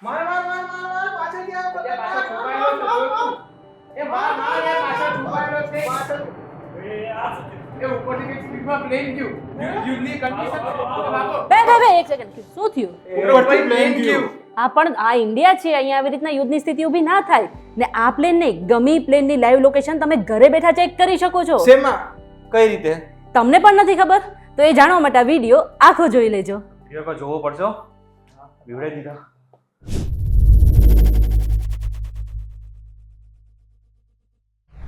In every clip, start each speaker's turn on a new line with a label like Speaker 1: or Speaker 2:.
Speaker 1: માર પાછળ ગયા પાછળ છુપાયેલો છે જો તું એ માર યાર પાછળ છુપાયેલો છે પાછળ એ ઉપરથી કે સ્પીડમાં પ્લેન ગયું યુની કન્ડિશન
Speaker 2: બે એક સેકન્ડ શું થયું
Speaker 1: ઉપરથી પ્લેન ગયું
Speaker 2: આ પણ આ ઇન્ડિયા છે, અહીંયા આવી રીતના યુદ્ધની સ્થિતિ ઊભી ના થાય ને આ પ્લેન નહીં ગમી પ્લેનની લાઈવ લોકેશન તમે ઘરે બેઠા ચેક કરી શકો છો.
Speaker 3: શેમાં કઈ રીતે
Speaker 2: તમને પણ નથી ખબર તો એ જાણવા માટે આ વિડીયો આખો જોઈ લેજો.
Speaker 3: વિડીયો જોવો પડશે બીવડાઈ દીધા.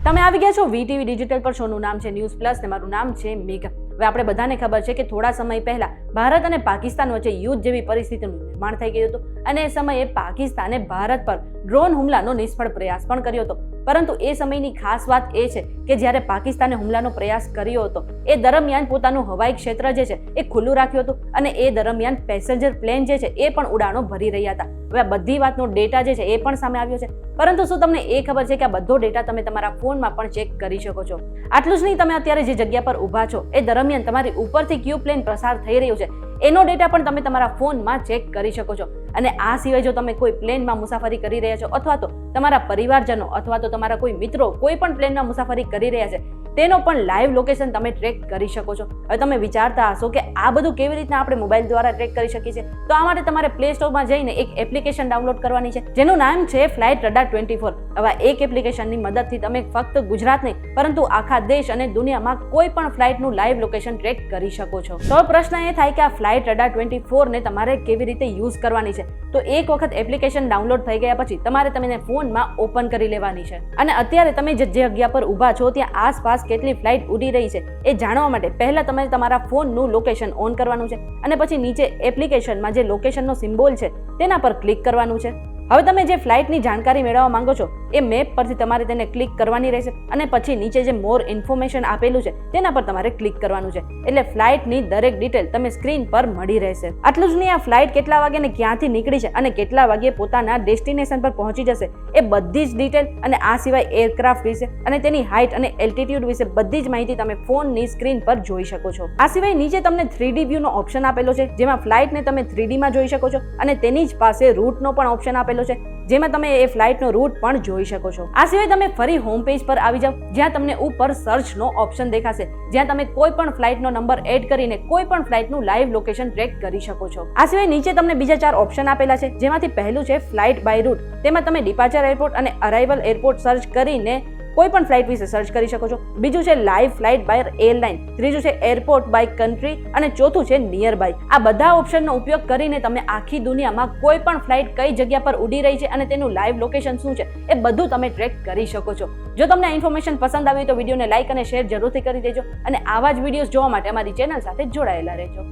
Speaker 2: તમે આવી ગયા છો વીટીવી ડિજિટલ પર. શોનું નામ છે ન્યૂઝ પ્લસ ને મારું નામ છે મેઘા. હવે આપણે બધાને ખબર છે કે થોડા સમય પહેલા ભારત અને પાકિસ્તાન વચ્ચે યુદ્ધ જેવી પરિસ્થિતિનું નિર્માણ થઈ ગયું હતું અને એ સમયે પાકિસ્તાને ભારત પર ડ્રોન હુમલાનો નિષ્ફળ પ્રયાસ પણ કર્યો હતો. પરંતુ એ સમયની ખાસ વાત એ છે કે જ્યારે પાકિસ્તાને હુમલાનો પ્રયાસ કર્યો હતો એ દરમિયાન પોતાનું હવાઈ ક્ષેત્ર જે છે એ ખુલ્લું રાખ્યું હતું અને એ દરમિયાન પેસેન્જર પ્લેન જે છે એ પણ ઉડાણો ભરી રહ્યા હતા. હવે આ બધી વાતનો ડેટા જે છે એ પણ સામે આવ્યો છે. પરંતુ શું તમને એ ખબર છે કે આ બધો ડેટા તમે તમારા ફોનમાં પણ ચેક કરી શકો છો? આટલું જ નહીં, તમે અત્યારે જે જગ્યા પર ઊભા છો એ દરમિયાન તમારી ઉપરથી કયું પ્લેન પસાર થઈ રહ્યું છે એનો ડેટા પણ તમે તમારા ફોનમાં ચેક કરી શકો છો. અને આ સિવાય જો તમે કોઈ પ્લેનમાં મુસાફરી કરી રહ્યા છો અથવા તો તમારા પરિવારજનો અથવા તો તમારા કોઈ મિત્રો કોઈ પણ પ્લેનમાં મુસાફરી કરી રહ્યા છે તેનો પણ લાઈવ લોકેશન તમે ટ્રેક કરી શકો છો. હવે તમે વિચારતા હશો કે આ બધું કેવી રીતના આપણે મોબાઈલ દ્વારા ટ્રેક કરી શકીએ છીએ? તો આ માટે તમારે પ્લે સ્ટોરમાં જઈને એક એપ્લિકેશન ડાઉનલોડ કરવાની છે જેનું નામ છે ફ્લાઇટ રડાર 24. હવે એક એપ્લિકેશનની મદદથી તમે ફક્ત ગુજરાત નહીં પરંતુ આખા દેશ અને દુનિયામાં કોઈ પણ ફ્લાઇટનું લાઈવ લોકેશન ટ્રેક કરી શકો છો. તો પ્રશ્ન એ થાય કે આ ફ્લાઇટ રડાર 24 ને તમારે કેવી રીતે યુઝ કરવાની છે? તો એક વખત એપ્લિકેશન ડાઉનલોડ થઈ ગયા પછી તમારે તેને ફોનમાં ઓપન કરી લેવાની છે અને અત્યારે તમે જે જગ્યા પર ઊભા છો ત્યાં આસપાસ કેટલી ફ્લાઇટ ઉડી રહી છે એ જાણવા માટે પહેલા તમે તમારા ફોનનું લોકેશન ઓન કરવાનું છે અને પછી નીચે એપ્લિકેશનમાં જે લોકેશનનો સિમ્બોલ છે તેના પર ક્લિક કરવાનું છે. હવે તમે જે ફ્લાઇટની જાણકારી મેળવવા માંગો છો એ મેપ પરથી તમારે તેને ક્લિક કરવાની રહેશે અને પછી નીચે જે મોર ઇન્ફોર્મેશન આપેલું છે તેના પર તમારે ક્લિક કરવાનું છે. એટલે ફ્લાઇટની દરેક ડિટેલ તમે સ્ક્રીન પર મળી રહેશે. આટલું જ નહીં, આ ફ્લાઇટ કેટલા વાગે ને ક્યાંથી નીકળી છે અને કેટલા વાગે પોતાના ડેસ્ટિનેશન પર પહોંચી જશે એ બધી જ ડિટેલ અને આ સિવાય એરક્રાફ્ટ વિશે અને તેની હાઇટ અને એલ્ટિટ્યુડ વિશે બધી જ માહિતી તમે ફોનની સ્ક્રીન પર જોઈ શકો છો. આ સિવાય નીચે તમને 3D વ્યૂનો ઓપ્શન આપેલો છે જેમાં ફ્લાઇટને તમે 3D માં જોઈ શકો છો અને તેની જ પાસે રૂટનો પણ ઓપ્શન આપેલો છે જેમાં તમે એ ફ્લાઇટનો રૂટ પણ જોઈ શકો છો. આ સિવાય તમે ફરી હોમ પેજ પર આવી જાવ જ્યાં તમને ઉપર સર્ચનો ઓપ્શન દેખાશે જ્યાં તમે કોઈ પણ ફ્લાઇટનો નંબર એડ કરીને કોઈ પણ ફ્લાઇટનું લાઈવ લોકેશન ટ્રેક કરી શકો છો. આ સિવાય નીચે તમને બીજા 4 ઓપ્શન આપેલા છે જેમાંથી પહેલું છે ફ્લાઇટ બાય રૂટ. તેમાં તમે ડિપાર્ચર એરપોર્ટ અને અરાઇવલ એરપોર્ટ સર્ચ કરીને કોઈ પણ ફ્લાઇટ વિશે સર્ચ કરી શકો છો. બીજું છે લાઈવ ફ્લાઇટ બાય એરલાઇન, ત્રીજું છે એરપોર્ટ બાય કન્ટ્રી અને ચોથું છે નિયર બાય. આ બધા ઓપ્શનનો ઉપયોગ કરીને તમે આખી દુનિયામાં કોઈ પણ ફ્લાઇટ કઈ જગ્યા પર ઉડી રહી છે અને તેનું લાઈવ લોકેશન શું છે એ બધું તમે ટ્રેક કરી શકો છો. જો તમને આ ઇન્ફોર્મેશન પસંદ આવી તો વિડીયોને લાઇક અને શેર જરૂરથી કરી દેજો અને આવા જ વિડીયોઝ જોવા માટે અમારી ચેનલ સાથે જોડાયેલા રહેજો.